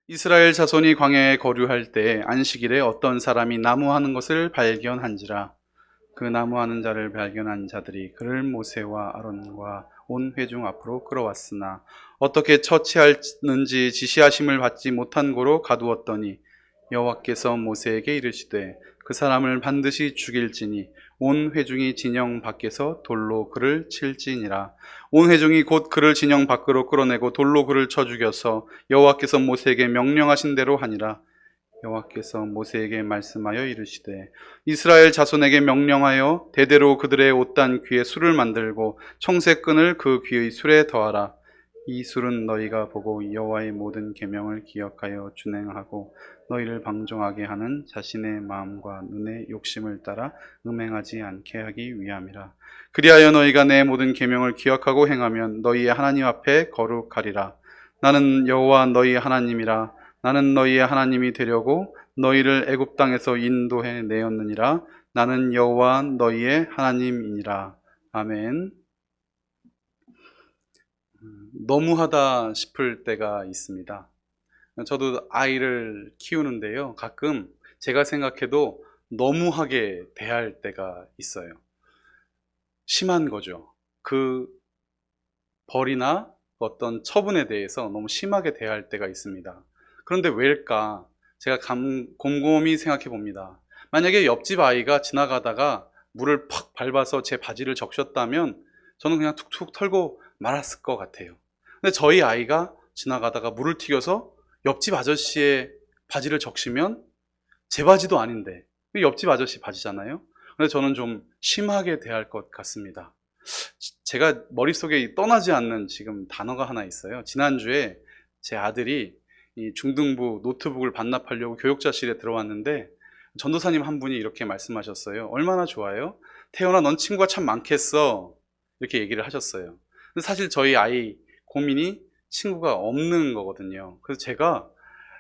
이스라엘 자손이 광야에 거류할 때 안식일에 어떤 사람이 나무하는 것을 발견한지라. 그 나무하는 자를 발견한 자들이 그를 모세와 아론과 온 회중 앞으로 끌어왔으나 어떻게 처치할는지 지시하심을 받지 못한 고로 가두었더니 여호와께서 모세에게 이르시되 그 사람을 반드시 죽일지니 온 회중이 진영 밖에서 돌로 그를 칠지니라. 온 회중이 곧 그를 진영 밖으로 끌어내고 돌로 그를 쳐 죽여서 여호와께서 모세에게 명령하신 대로 하니라. 여호와께서 모세에게 말씀하여 이르시되 이스라엘 자손에게 명령하여 대대로 그들의 옷단 귀에 술을 만들고 청색끈을 그 귀의 술에 더하라. 이 술은 너희가 보고 여호와의 모든 계명을 기억하여 준행하고 너희를 방종하게 하는 자신의 마음과 눈의 욕심을 따라 음행하지 않게 하기 위함이라. 그리하여 너희가 내 모든 계명을 기억하고 행하면 너희의 하나님 앞에 거룩하리라. 나는 여호와 너희 하나님이라. 나는 너희의 하나님이 되려고 너희를 애굽 땅에서 인도해 내었느니라. 나는 여호와 너희의 하나님이니라. 아멘. 너무하다 싶을 때가 있습니다. 저도 아이를 키우는데요. 가끔 제가 생각해도 너무하게 대할 때가 있어요. 심한 거죠. 그 벌이나 어떤 처분에 대해서 너무 심하게 대할 때가 있습니다. 그런데 왜일까? 제가 곰곰이 생각해 봅니다. 만약에 옆집 아이가 지나가다가 물을 팍 밟아서 제 바지를 적셨다면 저는 그냥 툭툭 털고 말았을 것 같아요. 근데 저희 아이가 지나가다가 물을 튀겨서 옆집 아저씨의 바지를 적시면 제 바지도 아닌데 옆집 아저씨 바지잖아요. 근데 저는 좀 심하게 대할 것 같습니다. 제가 머릿속에 떠나지 않는 지금 단어가 하나 있어요. 지난주에 제 아들이 이 중등부 노트북을 반납하려고 교육자실에 들어왔는데 전도사님 한 분이 이렇게 말씀하셨어요. 얼마나 좋아요? 태연아, 넌 친구가 참 많겠어. 이렇게 얘기를 하셨어요. 근데 사실 저희 아이 고민이 친구가 없는 거거든요. 그래서 제가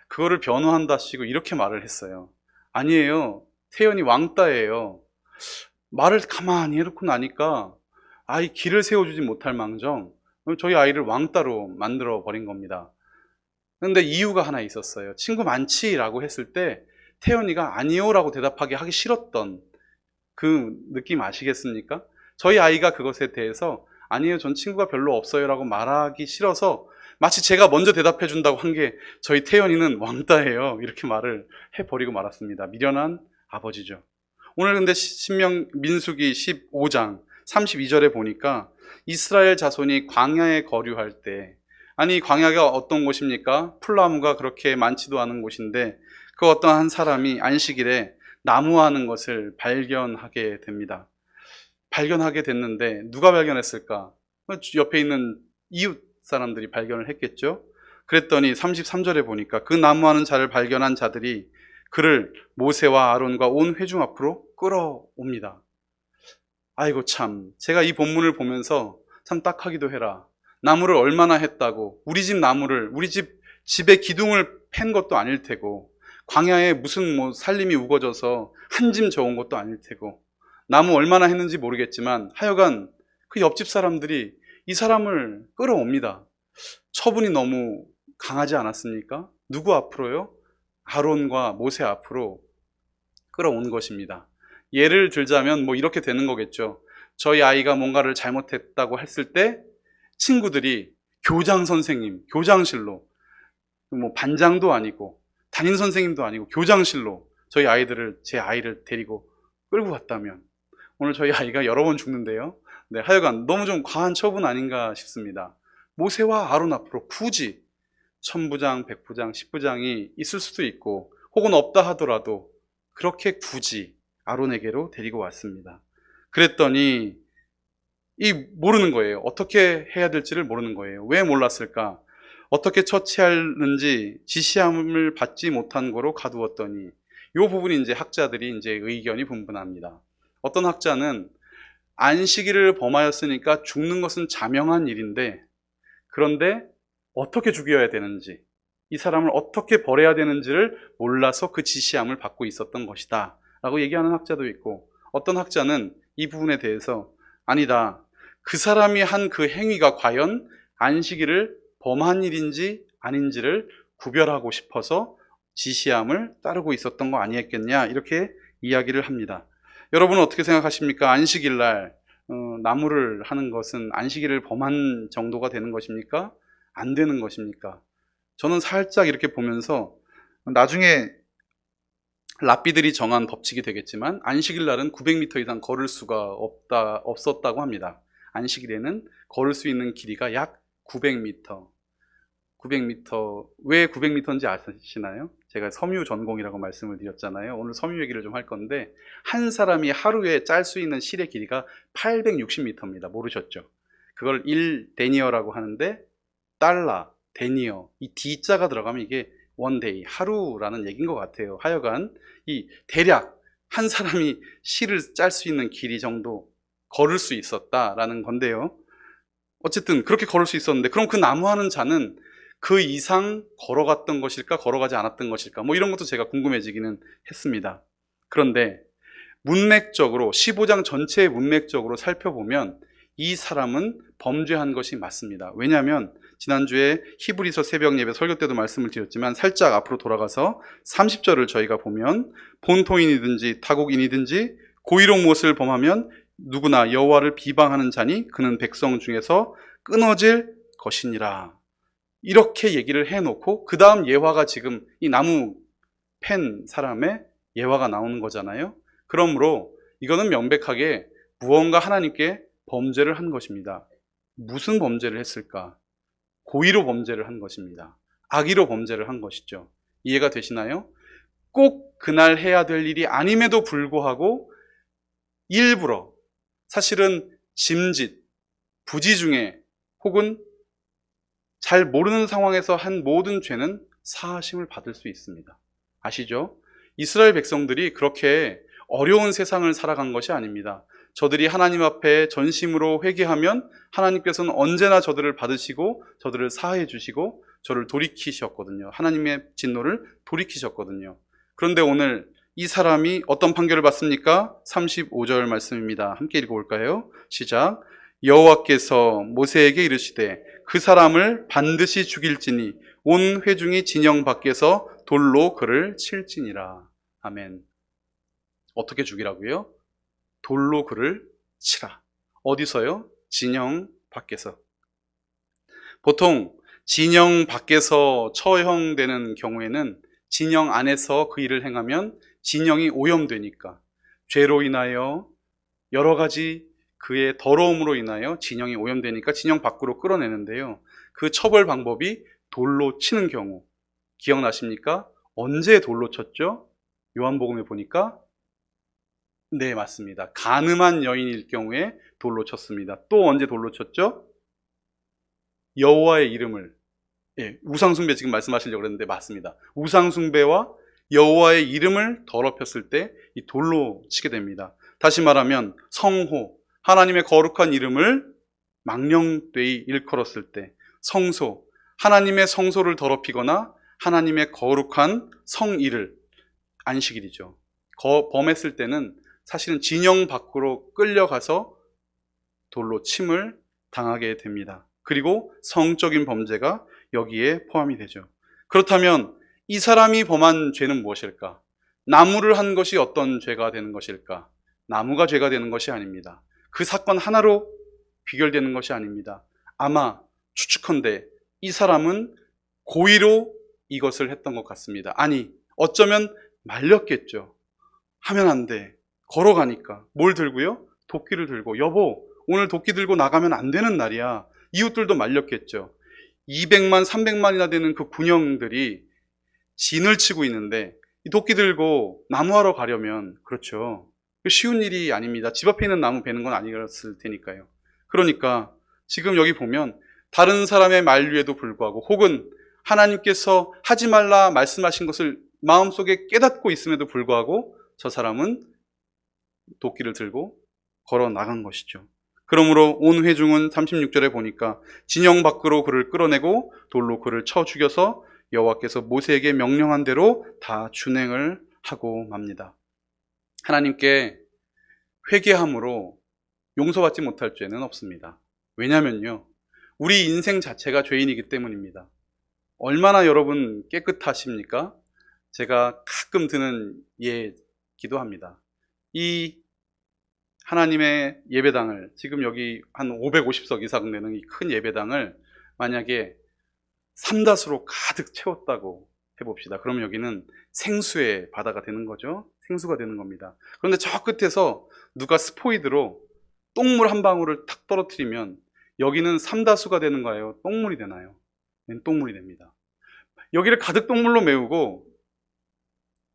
그거를 변호한다시고 이렇게 말을 했어요. 아니에요. 태연이 왕따예요. 말을 가만히 해놓고 나니까 아이 길을 세워주지 못할 망정 저희 아이를 왕따로 만들어 버린 겁니다. 그런데 이유가 하나 있었어요. 친구 많지? 라고 했을 때 태연이가 아니요 라고 대답하기 하기 싫었던 그 느낌 아시겠습니까? 저희 아이가 그것에 대해서 아니에요, 전 친구가 별로 없어요 라고 말하기 싫어서 마치 제가 먼저 대답해 준다고 한 게 저희 태연이는 왕따예요 이렇게 말을 해버리고 말았습니다. 미련한 아버지죠. 오늘 근데 민수기 15장 32절에 보니까 이스라엘 자손이 광야에 거류할 때, 아니 광야가 어떤 곳입니까? 풀나무가 그렇게 많지도 않은 곳인데 그 어떤 한 사람이 안식일에 나무하는 것을 발견하게 됩니다. 발견하게 됐는데 누가 발견했을까? 옆에 있는 이웃 사람들이 발견을 했겠죠. 그랬더니 33절에 보니까 그 나무하는 자를 발견한 자들이 그를 모세와 아론과 온 회중 앞으로 끌어옵니다. 아이고 참, 제가 이 본문을 보면서 참 딱하기도 해라. 나무를 얼마나 했다고, 우리 집 나무를, 우리 집에 기둥을 팬 것도 아닐 테고, 광야에 무슨 살림이 우거져서 한 짐 저은 것도 아닐 테고, 나무 얼마나 했는지 모르겠지만 하여간 그 옆집 사람들이 이 사람을 끌어옵니다. 처분이 너무 강하지 않았습니까? 누구 앞으로요? 아론과 모세 앞으로 끌어온 것입니다. 예를 들자면 이렇게 되는 거겠죠. 저희 아이가 뭔가를 잘못했다고 했을 때 친구들이 교장 선생님, 교장실로, 반장도 아니고 담임 선생님도 아니고 교장실로 제 아이를 데리고 끌고 갔다면 오늘 저희 아이가 여러 번 죽는데요. 네, 하여간 너무 좀 과한 처분 아닌가 싶습니다. 모세와 아론 앞으로 굳이 천부장, 백부장, 십부장이 있을 수도 있고 혹은 없다 하더라도 그렇게 굳이 아론에게로 데리고 왔습니다. 그랬더니 모르는 거예요. 어떻게 해야 될지를 모르는 거예요. 왜 몰랐을까? 어떻게 처치하는지 지시함을 받지 못한 거로 가두었더니 이 부분이 이제 학자들이 이제 의견이 분분합니다. 어떤 학자는 안식일을 범하였으니까 죽는 것은 자명한 일인데 그런데 어떻게 죽여야 되는지 이 사람을 어떻게 벌해야 되는지를 몰라서 그 지시함을 받고 있었던 것이다 라고 얘기하는 학자도 있고 어떤 학자는 이 부분에 대해서 아니다. 그 사람이 한 그 행위가 과연 안식일을 범한 일인지 아닌지를 구별하고 싶어서 지시함을 따르고 있었던 거 아니었겠냐, 이렇게 이야기를 합니다. 여러분은 어떻게 생각하십니까? 안식일날 나무를 하는 것은 안식일을 범한 정도가 되는 것입니까? 안 되는 것입니까? 저는 살짝 이렇게 보면서 나중에 랍비들이 정한 법칙이 되겠지만 안식일 날은 900m 이상 걸을 수가 없었다고 합니다. 안식일에는 걸을 수 있는 길이가 약 900m. 900m. 왜 900m인지 아시나요? 제가 섬유 전공이라고 말씀을 드렸잖아요. 오늘 섬유 얘기를 좀 할 건데, 한 사람이 하루에 짤 수 있는 실의 길이가 860m입니다. 모르셨죠? 그걸 1데니어라고 하는데, 달러, 데니어, 이 D자가 들어가면 이게 원데이, 하루라는 얘기인 것 같아요. 하여간 이 대략 한 사람이 실을 짤 수 있는 길이 정도 걸을 수 있었다라는 건데요. 어쨌든 그렇게 걸을 수 있었는데, 그럼 그 나무하는 자는 그 이상 걸어갔던 것일까, 걸어가지 않았던 것일까, 뭐 이런 것도 제가 궁금해지기는 했습니다. 그런데 문맥적으로 15장 전체의 문맥적으로 살펴보면 이 사람은 범죄한 것이 맞습니다. 왜냐하면 지난주에 히브리서 새벽 예배 설교 때도 말씀을 드렸지만, 살짝 앞으로 돌아가서 30절을 저희가 보면, 본토인이든지 타국인이든지 고의로 무엇을 범하면 누구나 여호와를 비방하는 자니 그는 백성 중에서 끊어질 것이니라, 이렇게 얘기를 해놓고 그 다음 예화가 지금 이 나무 팬 사람의 예화가 나오는 거잖아요. 그러므로 이거는 명백하게 무언가 하나님께 범죄를 한 것입니다. 무슨 범죄를 했을까? 고의로 범죄를 한 것입니다. 악의로 범죄를 한 것이죠. 이해가 되시나요? 꼭 그날 해야 될 일이 아님에도 불구하고 일부러, 사실은 짐짓, 부지 중에 혹은 잘 모르는 상황에서 한 모든 죄는 사하심을 받을 수 있습니다. 아시죠? 이스라엘 백성들이 그렇게 어려운 세상을 살아간 것이 아닙니다. 저들이 하나님 앞에 전심으로 회개하면 하나님께서는 언제나 저들을 받으시고 저들을 사하해 주시고 저를 돌이키셨거든요. 하나님의 진노를 돌이키셨거든요. 그런데 오늘 이 사람이 어떤 판결을 받습니까? 35절 말씀입니다. 함께 읽어볼까요? 시작. 여호와께서 모세에게 이르시되 그 사람을 반드시 죽일지니 온 회중이 진영 밖에서 돌로 그를 칠지니라. 아멘. 어떻게 죽이라고요? 돌로 그를 치라. 어디서요? 진영 밖에서. 보통 진영 밖에서 처형되는 경우에는 진영 안에서 그 일을 행하면 진영이 오염되니까, 죄로 인하여 여러 가지 그의 더러움으로 인하여 진영이 오염되니까 진영 밖으로 끌어내는데요. 그 처벌 방법이 돌로 치는 경우, 기억나십니까? 언제 돌로 쳤죠? 요한복음에 보니까, 네, 맞습니다. 간음한 여인일 경우에 돌로 쳤습니다. 또 언제 돌로 쳤죠? 여호와의 이름을, 우상숭배 지금 말씀하시려고 그랬는데 맞습니다. 우상숭배와 여호와의 이름을 더럽혔을 때 이 돌로 치게 됩니다. 다시 말하면 성호, 하나님의 거룩한 이름을 망령되이 일컬었을 때, 성소, 하나님의 성소를 더럽히거나 하나님의 거룩한 성일을, 안식일이죠, 범했을 때는 사실은 진영 밖으로 끌려가서 돌로 침을 당하게 됩니다. 그리고 성적인 범죄가 여기에 포함이 되죠. 그렇다면 이 사람이 범한 죄는 무엇일까? 나무를 한 것이 어떤 죄가 되는 것일까? 나무가 죄가 되는 것이 아닙니다. 그 사건 하나로 비결되는 것이 아닙니다. 아마 추측컨대 이 사람은 고의로 이것을 했던 것 같습니다. 아니, 어쩌면 말렸겠죠. 하면 안 돼. 걸어가니까. 뭘 들고요? 도끼를 들고. 여보, 오늘 도끼 들고 나가면 안 되는 날이야. 이웃들도 말렸겠죠. 200만, 300만이나 되는 그 군영들이 진을 치고 있는데 이 도끼 들고 나무하러 가려면, 그렇죠, 쉬운 일이 아닙니다. 집 앞에 있는 나무 베는 건 아니었을 테니까요. 그러니까 지금 여기 보면 다른 사람의 만류에도 불구하고, 혹은 하나님께서 하지 말라 말씀하신 것을 마음속에 깨닫고 있음에도 불구하고 저 사람은 도끼를 들고 걸어 나간 것이죠. 그러므로 온 회중은 36절에 보니까 진영 밖으로 그를 끌어내고 돌로 그를 쳐 죽여서 여호와께서 모세에게 명령한 대로 다 준행을 하고 맙니다. 하나님께 회개함으로 용서받지 못할 죄는 없습니다. 왜냐면요, 우리 인생 자체가 죄인이기 때문입니다. 얼마나 여러분 깨끗하십니까? 제가 가끔 드는 예기도 합니다. 이 하나님의 예배당을, 지금 여기 한 550석 이상 되는 이 큰 예배당을 만약에 삼다수로 가득 채웠다고 해봅시다. 그러면 여기는 생수의 바다가 되는 거죠. 생수가 되는 겁니다. 그런데 저 끝에서 누가 스포이드로 똥물 한 방울을 탁 떨어뜨리면 여기는 삼다수가 되는 거예요? 똥물이 되나요? 똥물이 됩니다. 여기를 가득 똥물로 메우고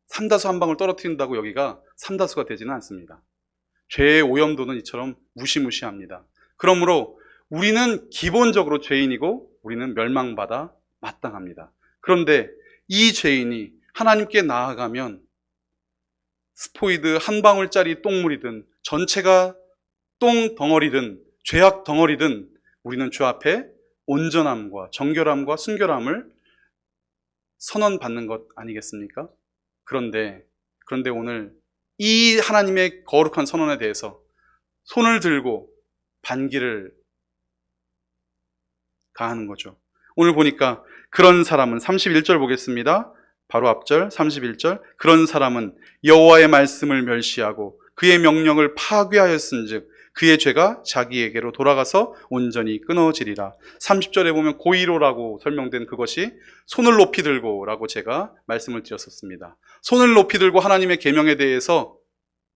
삼다수 한 방울 떨어뜨린다고 여기가 삼다수가 되지는 않습니다. 죄의 오염도는 이처럼 무시무시합니다. 그러므로 우리는 기본적으로 죄인이고 우리는 멸망받아 마땅합니다. 그런데 이 죄인이 하나님께 나아가면 스포이드 한 방울짜리 똥물이든 전체가 똥 덩어리든 죄악 덩어리든 우리는 주 앞에 온전함과 정결함과 순결함을 선언받는 것 아니겠습니까? 그런데 오늘 이 하나님의 거룩한 선언에 대해서 손을 들고 반기를 가하는 거죠. 오늘 보니까 그런 사람은 31절 보겠습니다. 바로 앞절 31절. 그런 사람은 여호와의 말씀을 멸시하고 그의 명령을 파괴하였은즉 그의 죄가 자기에게로 돌아가서 온전히 끊어지리라. 30절에 보면 고의로라고 설명된 그것이 손을 높이 들고라고 제가 말씀을 드렸었습니다. 손을 높이 들고 하나님의 계명에 대해서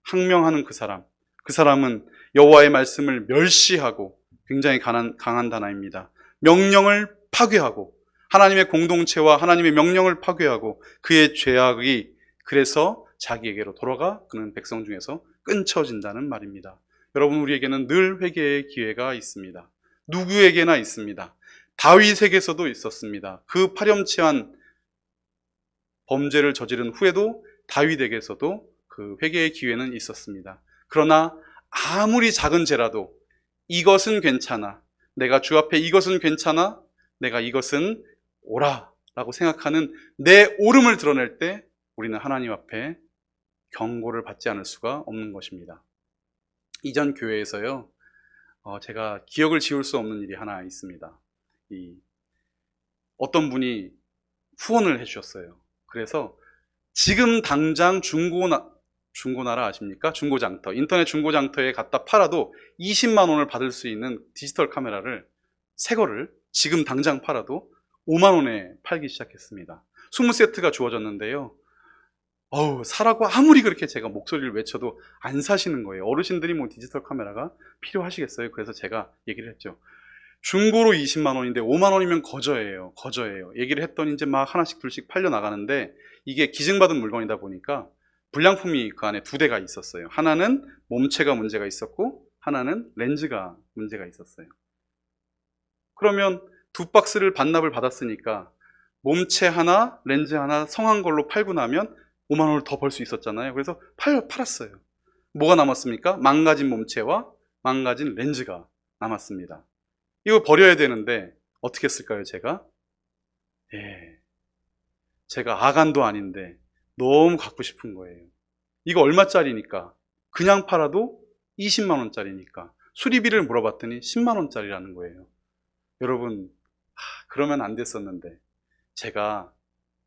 항명하는 그 사람은 여호와의 말씀을 멸시하고 굉장히 강한 단어입니다. 명령을 파괴하고 하나님의 공동체와 하나님의 명령을 파괴하고 그의 죄악이 그래서 자기에게로 돌아가 그는 백성 중에서 끊쳐진다는 말입니다. 여러분, 우리에게는 늘 회개의 기회가 있습니다. 누구에게나 있습니다. 다윗에게서도 있었습니다. 그 파렴치한 범죄를 저지른 후에도 다윗에게서도 그 회개의 기회는 있었습니다. 그러나 아무리 작은 죄라도 이것은 괜찮아, 내가 주 앞에 이것은 괜찮아, 내가 이것은 옳아 라고 생각하는 내 옳음을 드러낼 때 우리는 하나님 앞에 경고를 받지 않을 수가 없는 것입니다. 이전 교회에서요, 제가 기억을 지울 수 없는 일이 하나 있습니다. 어떤 분이 후원을 해주셨어요. 그래서 지금 당장 중고나라 아십니까? 중고장터, 인터넷 중고장터에 갖다 팔아도 20만 원을 받을 수 있는 디지털 카메라를, 새 거를 지금 당장 팔아도 5만 원에 팔기 시작했습니다. 20세트가 주어졌는데요. 사라고 아무리 그렇게 제가 목소리를 외쳐도 안 사시는 거예요. 어르신들이 뭐 디지털 카메라가 필요하시겠어요? 그래서 제가 얘기를 했죠. 중고로 20만 원인데 5만 원이면 거저예요. 얘기를 했더니 이제 막 하나씩 둘씩 팔려 나가는데 이게 기증받은 물건이다 보니까 불량품이 그 안에 2대가 있었어요. 하나는 몸체가 문제가 있었고 하나는 렌즈가 문제가 있었어요. 그러면 2박스를 반납을 받았으니까 몸체 하나, 렌즈 하나 성한 걸로 팔고 나면 5만 원을 더 벌 수 있었잖아요. 그래서 팔았어요. 뭐가 남았습니까? 망가진 몸체와 망가진 렌즈가 남았습니다. 이거 버려야 되는데 어떻게 했을까요, 제가? 제가 아간도 아닌데 너무 갖고 싶은 거예요. 이거 얼마짜리니까? 그냥 팔아도 20만 원짜리니까. 수리비를 물어봤더니 10만 원짜리라는 거예요. 여러분, 그러면 안 됐었는데 제가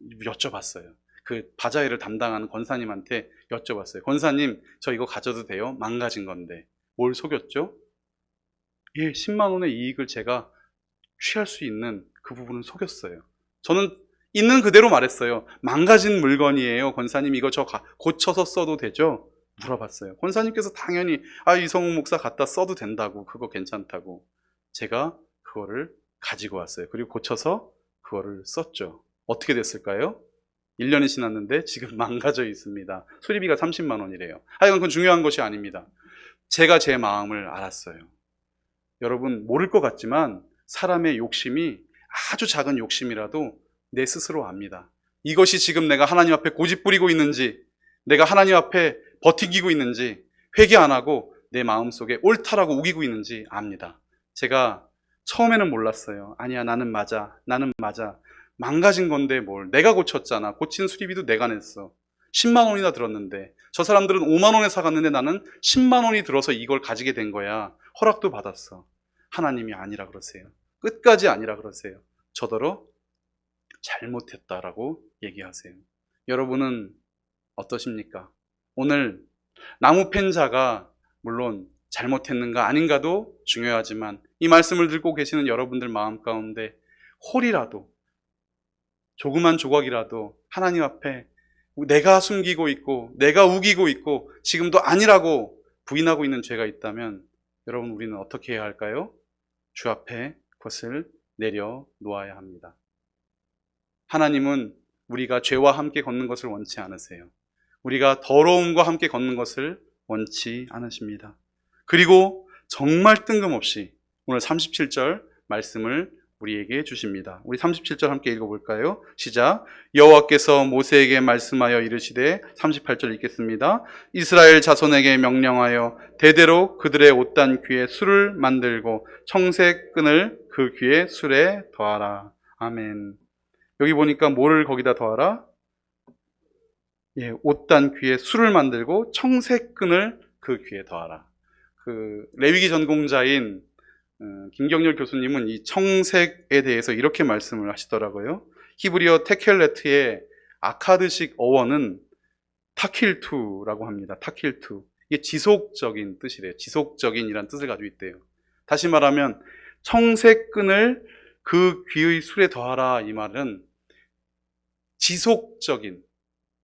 여쭤봤어요. 그 바자회를 담당하는 권사님한테 여쭤봤어요. 권사님, 저 이거 가져도 돼요? 망가진 건데. 뭘 속였죠? 10만 원의 이익을 제가 취할 수 있는 그 부분을 속였어요. 저는 있는 그대로 말했어요. 망가진 물건이에요. 권사님, 이거 저 고쳐서 써도 되죠? 물어봤어요. 권사님께서 당연히 이성욱 목사 갖다 써도 된다고, 그거 괜찮다고. 제가 그거를 가지고 왔어요. 그리고 고쳐서 그거를 썼죠. 어떻게 됐을까요? 1년이 지났는데 지금 망가져 있습니다. 수리비가 30만 원이래요. 하여간 그건 중요한 것이 아닙니다. 제가 제 마음을 알았어요. 여러분, 모를 것 같지만 사람의 욕심이 아주 작은 욕심이라도 내 스스로 압니다. 이것이 지금 내가 하나님 앞에 고집 부리고 있는지, 내가 하나님 앞에 버티기고 있는지, 회개 안 하고 내 마음속에 옳다라고 우기고 있는지 압니다. 제가 처음에는 몰랐어요. 아니야, 나는 맞아. 망가진 건데 뭘. 내가 고쳤잖아. 고친 수리비도 내가 냈어. 10만 원이나 들었는데, 저 사람들은 5만 원에 사갔는데 나는 10만 원이 들어서 이걸 가지게 된 거야. 허락도 받았어. 하나님이 아니라 그러세요. 끝까지 아니라 그러세요. 저더러 잘못했다라고 얘기하세요. 여러분은 어떠십니까? 오늘 나무 팬자가 물론 잘못했는가 아닌가도 중요하지만 이 말씀을 듣고 계시는 여러분들 마음 가운데 홀이라도, 조그만 조각이라도 하나님 앞에 내가 숨기고 있고 내가 우기고 있고 지금도 아니라고 부인하고 있는 죄가 있다면 여러분, 우리는 어떻게 해야 할까요? 주 앞에 그것을 내려놓아야 합니다. 하나님은 우리가 죄와 함께 걷는 것을 원치 않으세요. 우리가 더러움과 함께 걷는 것을 원치 않으십니다. 그리고 정말 뜬금없이 오늘 37절 말씀을 우리에게 주십니다. 우리 37절 함께 읽어볼까요? 시작. 여호와께서 모세에게 말씀하여 이르시되, 38절 읽겠습니다. 이스라엘 자손에게 명령하여 대대로 그들의 옷단 귀에 술을 만들고 청색 끈을 그 귀에 술에 더하라. 아멘. 여기 보니까 뭐를 거기다 더하라? 예, 옷단 귀에 술을 만들고 청색 끈을 그 귀에 더하라. 그 레위기 전공자인 김경렬 교수님은 이 청색에 대해서 이렇게 말씀을 하시더라고요. 히브리어 테켈레트의 아카드식 어원은 타킬투라고 합니다. 타킬투. 이게 지속적인 뜻이래요. 지속적인이란 뜻을 가지고 있대요. 다시 말하면 청색 끈을 그 귀의 술에 더하라, 이 말은 지속적인,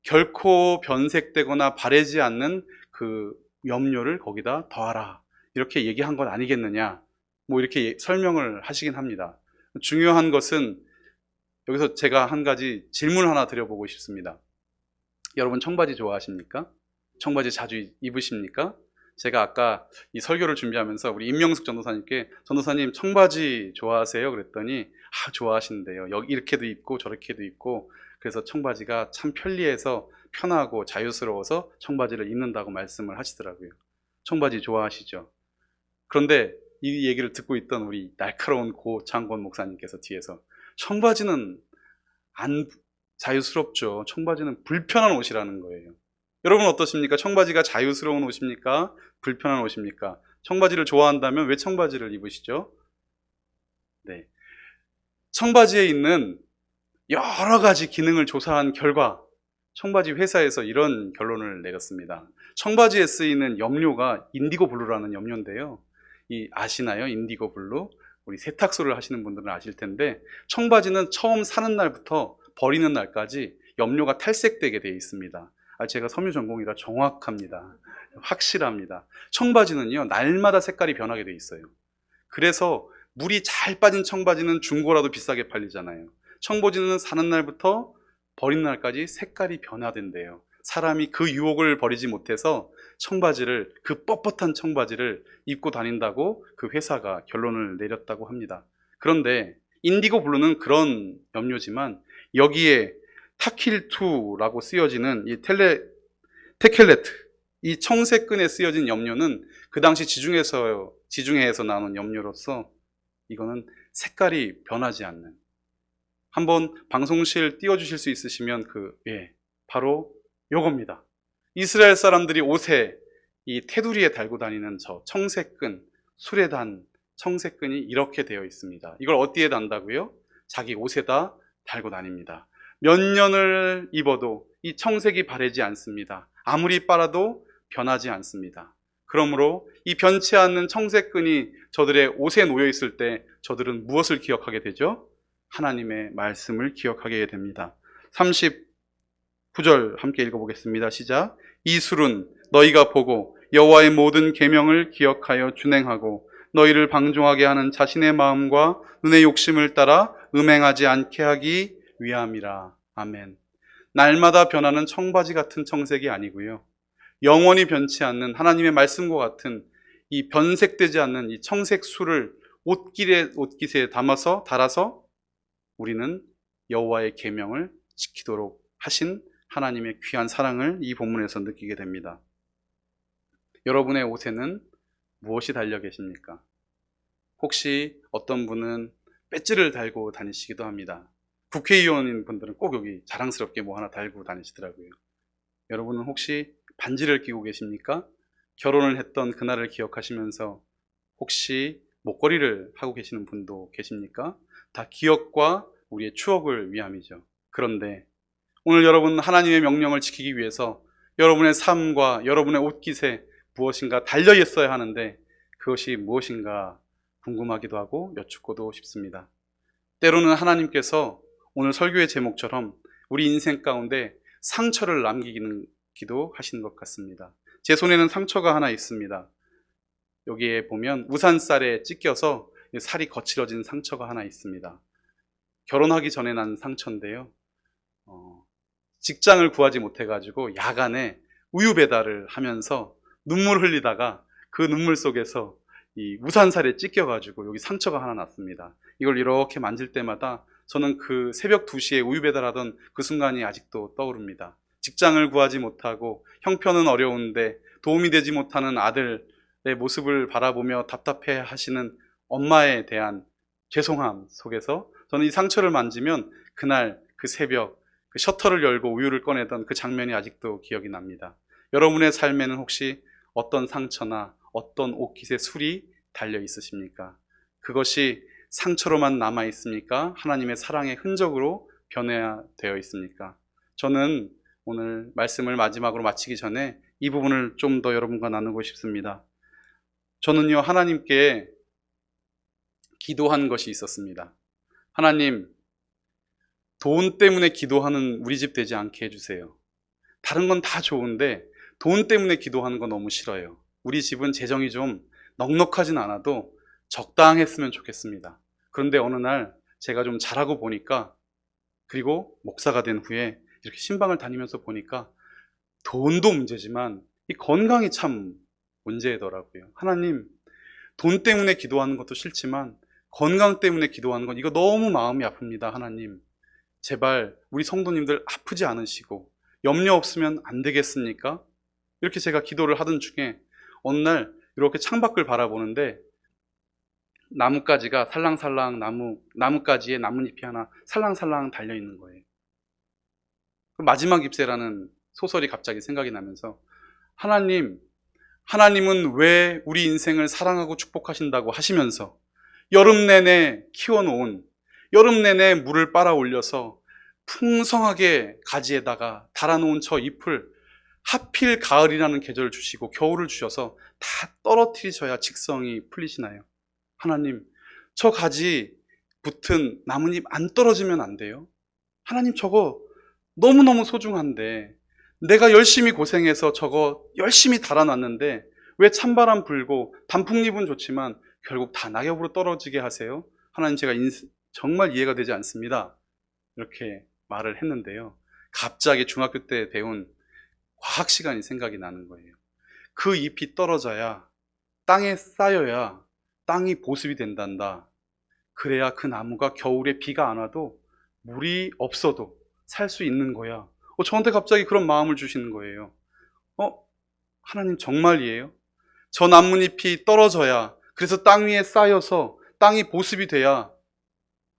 결코 변색되거나 바래지 않는 그 염료를 거기다 더하라, 이렇게 얘기한 건 아니겠느냐, 뭐 이렇게 설명을 하시긴 합니다. 중요한 것은 여기서 제가 한 가지 질문 하나 드려보고 싶습니다. 여러분, 청바지 좋아하십니까? 청바지 자주 입으십니까? 제가 아까 이 설교를 준비하면서 우리 임명숙 전도사님께, 전도사님 청바지 좋아하세요? 그랬더니 좋아하시는데요. 여기 이렇게도 입고 저렇게도 입고, 그래서 청바지가 참 편리해서 편하고 자유스러워서 청바지를 입는다고 말씀을 하시더라고요. 청바지 좋아하시죠? 그런데 이 얘기를 듣고 있던 우리 날카로운 고 장권 목사님께서 뒤에서, 청바지는 안 자유스럽죠. 청바지는 불편한 옷이라는 거예요. 여러분 어떠십니까? 청바지가 자유스러운 옷입니까? 불편한 옷입니까? 청바지를 좋아한다면 왜 청바지를 입으시죠? 네. 청바지에 있는 여러 가지 기능을 조사한 결과 청바지 회사에서 이런 결론을 내렸습니다. 청바지에 쓰이는 염료가 인디고 블루라는 염료인데요. 아시나요? 인디고 블루? 우리 세탁소를 하시는 분들은 아실 텐데, 청바지는 처음 사는 날부터 버리는 날까지 염료가 탈색되게 되어 있습니다. 제가 섬유 전공이라 정확합니다. 확실합니다. 청바지는요, 날마다 색깔이 변하게 되어 있어요. 그래서 물이 잘 빠진 청바지는 중고라도 비싸게 팔리잖아요. 청바지는 사는 날부터 버리는 날까지 색깔이 변화된대요. 사람이 그 유혹을 버리지 못해서 청바지를, 그 뻣뻣한 청바지를 입고 다닌다고 그 회사가 결론을 내렸다고 합니다. 그런데 인디고 블루는 그런 염료지만 여기에 타킬2라고 쓰여지는 이 테켈레트, 이 청색끈에 쓰여진 염료는 그 당시 지중해에서 나오는 염료로서 이거는 색깔이 변하지 않는, 한번 방송실 띄워주실 수 있으시면 바로 요겁니다. 이스라엘 사람들이 옷에 이 테두리에 달고 다니는 저 청색끈, 술에 단 청색끈이 이렇게 되어 있습니다. 이걸 어디에 단다고요? 자기 옷에다 달고 다닙니다. 몇 년을 입어도 이 청색이 바래지 않습니다. 아무리 빨아도 변하지 않습니다. 그러므로 이 변치 않는 청색끈이 저들의 옷에 놓여 있을 때 저들은 무엇을 기억하게 되죠? 하나님의 말씀을 기억하게 됩니다. 39절 함께 읽어보겠습니다. 시작. 이 술은 너희가 보고 여호와의 모든 계명을 기억하여 준행하고 너희를 방종하게 하는 자신의 마음과 눈의 욕심을 따라 음행하지 않게 하기 위함이라. 아멘. 날마다 변하는 청바지 같은 청색이 아니고요, 영원히 변치 않는 하나님의 말씀과 같은 이 변색되지 않는 이 청색 술을 옷깃에 달아서 우리는 여호와의 계명을 지키도록 하신 하나님의 귀한 사랑을 이 본문에서 느끼게 됩니다. 여러분의 옷에는 무엇이 달려 계십니까? 혹시 어떤 분은 배지를 달고 다니시기도 합니다. 국회의원인 분들은 꼭 여기 자랑스럽게 뭐 하나 달고 다니시더라고요. 여러분은 혹시 반지를 끼고 계십니까? 결혼을 했던 그날을 기억하시면서 혹시 목걸이를 하고 계시는 분도 계십니까? 다 기억과 우리의 추억을 위함이죠. 그런데 오늘 여러분 하나님의 명령을 지키기 위해서 여러분의 삶과 여러분의 옷깃에 무엇인가 달려 있어야 하는데 그것이 무엇인가 궁금하기도 하고 여쭙고도 싶습니다. 때로는 하나님께서 오늘 설교의 제목처럼 우리 인생 가운데 상처를 남기기도 하시는 것 같습니다. 제 손에는 상처가 하나 있습니다. 여기에 보면 우산살에 찢겨서 살이 거칠어진 상처가 하나 있습니다. 결혼하기 전에 난 상처인데요. 직장을 구하지 못해가지고 야간에 우유 배달을 하면서 눈물 흘리다가 그 눈물 속에서 이 우산살에 찢겨가지고 여기 상처가 하나 났습니다. 이걸 이렇게 만질 때마다 저는 그 새벽 2시에 우유 배달하던 그 순간이 아직도 떠오릅니다. 직장을 구하지 못하고 형편은 어려운데 도움이 되지 못하는 아들의 모습을 바라보며 답답해 하시는 엄마에 대한 죄송함 속에서 저는 이 상처를 만지면 그날 그 새벽 그 셔터를 열고 우유를 꺼내던 그 장면이 아직도 기억이 납니다. 여러분의 삶에는 혹시 어떤 상처나 어떤 옷깃에 술이 달려 있으십니까? 그것이 상처로만 남아 있습니까? 하나님의 사랑의 흔적으로 변화되어 있습니까? 저는 오늘 말씀을 마지막으로 마치기 전에 이 부분을 좀 더 여러분과 나누고 싶습니다. 저는요, 하나님께 기도한 것이 있었습니다. 하나님, 돈 때문에 기도하는 우리 집 되지 않게 해주세요. 다른 건 다 좋은데 돈 때문에 기도하는 건 너무 싫어요. 우리 집은 재정이 좀 넉넉하진 않아도 적당했으면 좋겠습니다. 그런데 어느 날 제가 좀 잘하고 보니까, 그리고 목사가 된 후에 이렇게 신방을 다니면서 보니까 돈도 문제지만 이 건강이 참 문제더라고요. 하나님, 돈 때문에 기도하는 것도 싫지만 건강 때문에 기도하는 건 이거 너무 마음이 아픕니다. 하나님, 제발 우리 성도님들 아프지 않으시고 염려 없으면 안 되겠습니까? 이렇게 제가 기도를 하던 중에 어느 날 이렇게 창밖을 바라보는데 나뭇가지가 살랑살랑 나뭇가지에 나뭇잎이 하나 살랑살랑 달려있는 거예요. 마지막 잎새라는 소설이 갑자기 생각이 나면서 하나님은 왜 우리 인생을 사랑하고 축복하신다고 하시면서 여름 내내 키워놓은, 여름 내내 물을 빨아 올려서 풍성하게 가지에다가 달아놓은 저 잎을 하필 가을이라는 계절을 주시고 겨울을 주셔서 다 떨어뜨리셔야 직성이 풀리시나요? 하나님, 저 가지 붙은 나뭇잎 안 떨어지면 안 돼요? 하나님, 저거 너무너무 소중한데 내가 열심히 고생해서 저거 열심히 달아놨는데 왜 찬바람 불고 단풍잎은 좋지만 결국 다 낙엽으로 떨어지게 하세요? 하나님, 제가 정말 이해가 되지 않습니다. 이렇게 말을 했는데요. 갑자기 중학교 때 배운 과학 시간이 생각이 나는 거예요. 그 잎이 떨어져야, 땅에 쌓여야 땅이 보습이 된단다. 그래야 그 나무가 겨울에 비가 안 와도 물이 없어도 살 수 있는 거야. 저한테 갑자기 그런 마음을 주시는 거예요. 하나님 정말이에요? 저 나뭇잎이 떨어져야, 그래서 땅 위에 쌓여서 땅이 보습이 돼야.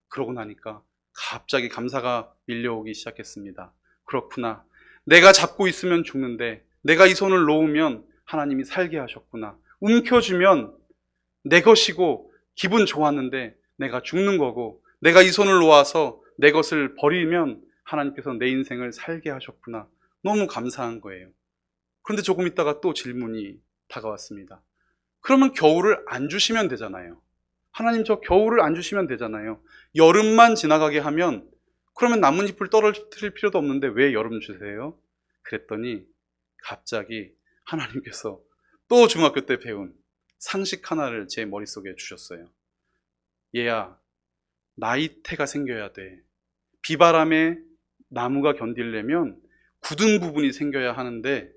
그러고 나니까 갑자기 감사가 밀려오기 시작했습니다. 그렇구나. 내가 잡고 있으면 죽는데 내가 이 손을 놓으면 하나님이 살게 하셨구나. 움켜쥐면 내 것이고 기분 좋았는데 내가 죽는 거고, 내가 이 손을 놓아서 내 것을 버리면 하나님께서 내 인생을 살게 하셨구나. 너무 감사한 거예요. 그런데 조금 있다가 또 질문이 다가왔습니다. 그러면 겨울을 안 주시면 되잖아요. 하나님, 저 겨울을 안 주시면 되잖아요. 여름만 지나가게 하면, 그러면 나뭇잎을 떨어뜨릴 필요도 없는데 왜 여름 주세요? 그랬더니 갑자기 하나님께서 또 중학교 때 배운 상식 하나를 제 머릿속에 주셨어요. 얘야, 나이테가 생겨야 돼. 비바람에 나무가 견디려면 굳은 부분이 생겨야 하는데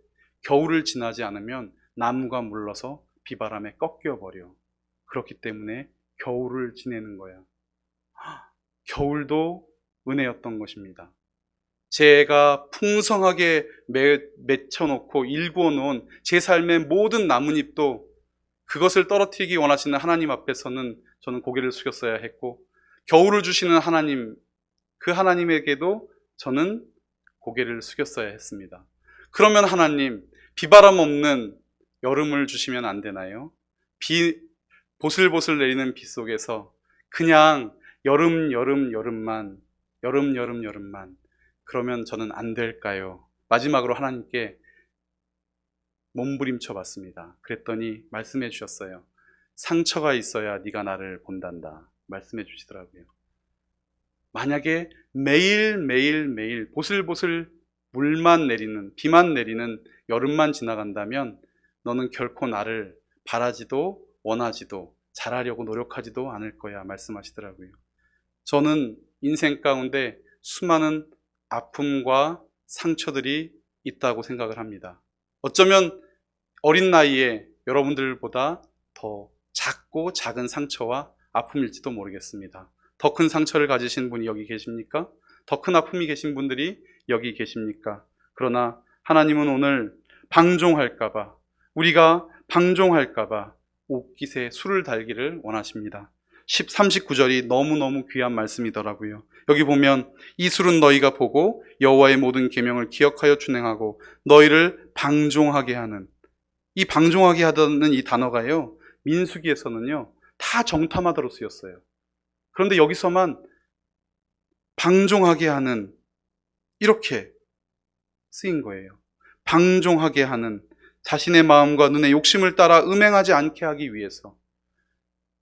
겨울을 지나지 않으면 나무가 물러서 비바람에 꺾여버려. 그렇기 때문에 겨울을 지내는 거야. 겨울도 은혜였던 것입니다. 제가 풍성하게 맺혀놓고 일구어 놓은 제 삶의 모든 나뭇잎도 그것을 떨어뜨리기 원하시는 하나님 앞에서는 저는 고개를 숙였어야 했고, 겨울을 주시는 하나님, 그 하나님에게도 저는 고개를 숙였어야 했습니다. 그러면 하나님, 비바람 없는 여름을 주시면 안 되나요? 보슬보슬 내리는 비 속에서 그냥 여름만 여름만. 그러면 저는 안 될까요? 마지막으로 하나님께 몸부림쳐 봤습니다. 그랬더니 말씀해 주셨어요. 상처가 있어야 네가 나를 본단다. 말씀해 주시더라고요. 만약에 매일 보슬보슬 물만 내리는, 비만 내리는 여름만 지나간다면 너는 결코 나를 바라지도 원하지도 잘하려고 노력하지도 않을 거야. 말씀하시더라고요. 저는 인생 가운데 수많은 아픔과 상처들이 있다고 생각을 합니다. 어쩌면 어린 나이에 여러분들보다 더 작고 작은 상처와 아픔일지도 모르겠습니다. 더 큰 상처를 가지신 분이 여기 계십니까? 더 큰 아픔이 계신 분들이 여기 계십니까? 그러나 하나님은 오늘 방종할까봐, 우리가 방종할까봐 옷깃에 술을 달기를 원하십니다. 39절이 너무너무 귀한 말씀이더라고요. 여기 보면 이 술은 너희가 보고 여호와의 모든 계명을 기억하여 준행하고 너희를 방종하게 하는, 이 방종하게 하다는 이 단어가요, 민수기에서는요 다 정탐하다로 쓰였어요. 그런데 여기서만 방종하게 하는, 이렇게 쓰인 거예요. 방종하게 하는, 자신의 마음과 눈의 욕심을 따라 음행하지 않게 하기 위해서.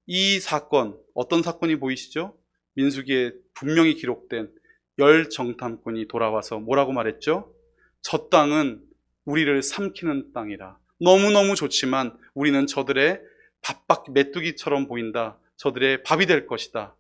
이 사건, 어떤 사건이 보이시죠? 민수기에 분명히 기록된 열 정탐꾼이 돌아와서 뭐라고 말했죠? 저 땅은 우리를 삼키는 땅이라. 너무너무 좋지만 우리는 저들의 밥밖 메뚜기처럼 보인다. 저들의 밥이 될 것이다.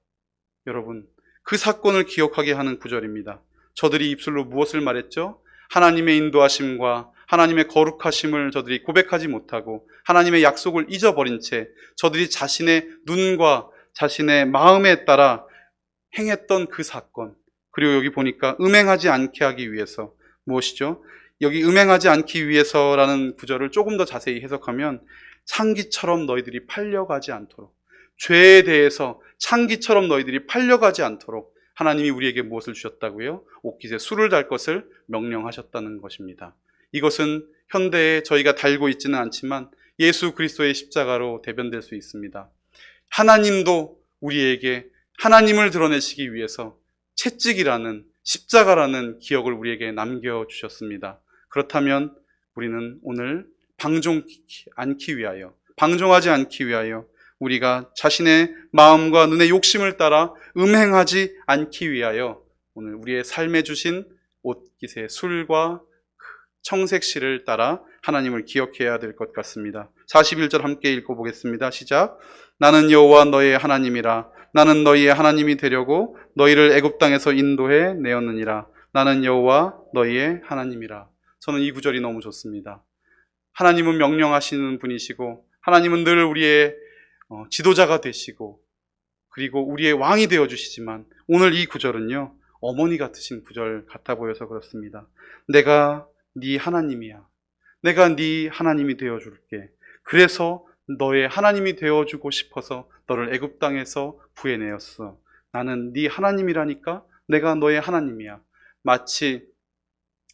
여러분, 그 사건을 기억하게 하는 구절입니다. 저들이 입술로 무엇을 말했죠? 하나님의 인도하심과 하나님의 거룩하심을 저들이 고백하지 못하고 하나님의 약속을 잊어버린 채 저들이 자신의 눈과 자신의 마음에 따라 행했던 그 사건, 그리고 여기 보니까 음행하지 않게 하기 위해서, 무엇이죠? 여기 음행하지 않기 위해서라는 구절을 조금 더 자세히 해석하면 창기처럼 너희들이 팔려가지 않도록, 죄에 대해서 창기처럼 너희들이 팔려가지 않도록 하나님이 우리에게 무엇을 주셨다고요? 옷깃에 술을 달 것을 명령하셨다는 것입니다. 이것은 현대에 저희가 달고 있지는 않지만 예수 그리스도의 십자가로 대변될 수 있습니다. 하나님도 우리에게 하나님을 드러내시기 위해서 채찍이라는, 십자가라는 기억을 우리에게 남겨주셨습니다. 그렇다면 우리는 오늘 방종하지 않기 위하여 우리가 자신의 마음과 눈의 욕심을 따라 음행하지 않기 위하여 오늘 우리의 삶에 주신 옷깃의 술과 청색실을 따라 하나님을 기억해야 될 것 같습니다. 41절 함께 읽어보겠습니다. 시작. 나는 여호와 너희의 하나님이라. 나는 너희의 하나님이 되려고 너희를 애굽 땅에서 인도해 내었느니라. 나는 여호와 너희의 하나님이라. 저는 이 구절이 너무 좋습니다. 하나님은 명령하시는 분이시고 하나님은 늘 우리의 지도자가 되시고 그리고 우리의 왕이 되어주시지만 오늘 이 구절은요, 어머니 같으신 구절 같아 보여서 그렇습니다. 내가 네 하나님이야. 내가 네 하나님이 되어줄게. 그래서 너의 하나님이 되어주고 싶어서 너를 애굽 땅에서 구해내었어. 나는 네 하나님이라니까 내가 너의 하나님이야. 마치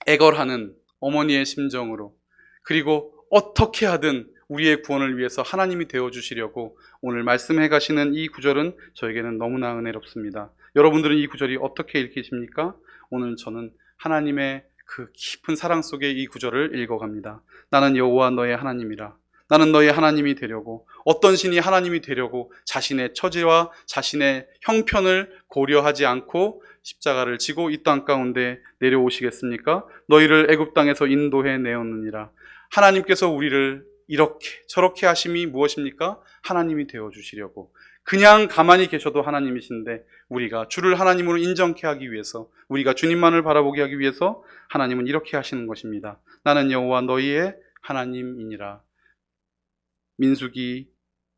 애걸하는 어머니의 심정으로, 그리고 어떻게 하든 우리의 구원을 위해서 하나님이 되어주시려고 오늘 말씀해 가시는 이 구절은 저에게는 너무나 은혜롭습니다. 여러분들은 이 구절이 어떻게 읽히십니까? 오늘 저는 하나님의 그 깊은 사랑 속에 이 구절을 읽어갑니다. 나는 여호와 너의 하나님이라. 나는 너의 하나님이 되려고, 어떤 신이 하나님이 되려고 자신의 처지와 자신의 형편을 고려하지 않고 십자가를 지고 이 땅 가운데 내려오시겠습니까? 너희를 애굽 땅에서 인도해 내었느니라. 하나님께서 우리를 이렇게 저렇게 하심이 무엇입니까? 하나님이 되어주시려고. 그냥 가만히 계셔도 하나님이신데 우리가 주를 하나님으로 인정케 하기 위해서, 우리가 주님만을 바라보게 하기 위해서 하나님은 이렇게 하시는 것입니다. 나는 여호와 너희의 하나님이니라. 민수기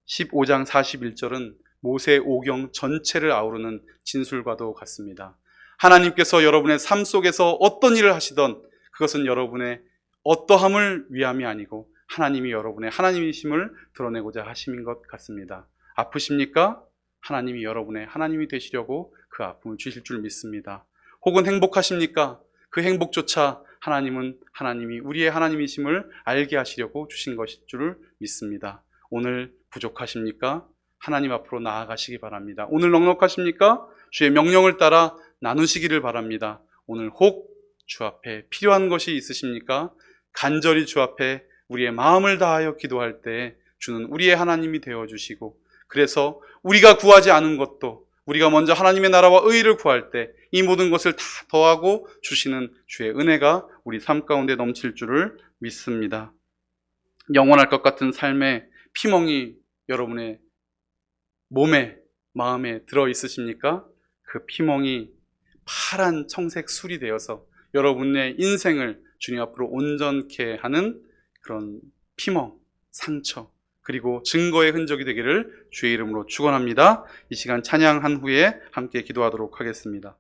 15장 41절은 모세 오경 전체를 아우르는 진술과도 같습니다. 하나님께서 여러분의 삶 속에서 어떤 일을 하시던 그것은 여러분의 어떠함을 위함이 아니고 하나님이 여러분의 하나님이심을 드러내고자 하심인 것 같습니다. 아프십니까? 하나님이 여러분의 하나님이 되시려고 그 아픔을 주실 줄 믿습니다. 혹은 행복하십니까? 그 행복조차 하나님은 하나님이 우리의 하나님이심을 알게 하시려고 주신 것일 줄 믿습니다. 오늘 부족하십니까? 하나님 앞으로 나아가시기 바랍니다. 오늘 넉넉하십니까? 주의 명령을 따라 나누시기를 바랍니다. 오늘 혹 주 앞에 필요한 것이 있으십니까? 간절히 주 앞에 우리의 마음을 다하여 기도할 때 주는 우리의 하나님이 되어주시고, 그래서 우리가 구하지 않은 것도 우리가 먼저 하나님의 나라와 의의를 구할 때 이 모든 것을 다 더하고 주시는 주의 은혜가 우리 삶 가운데 넘칠 줄을 믿습니다. 영원할 것 같은 삶의 피멍이 여러분의 몸에, 마음에 들어 있으십니까? 그 피멍이 파란 청색 술이 되어서 여러분의 인생을 주님 앞으로 온전케 하는 그런 피멍, 상처, 그리고 증거의 흔적이 되기를 주의 이름으로 축원합니다. 이 시간 찬양한 후에 함께 기도하도록 하겠습니다.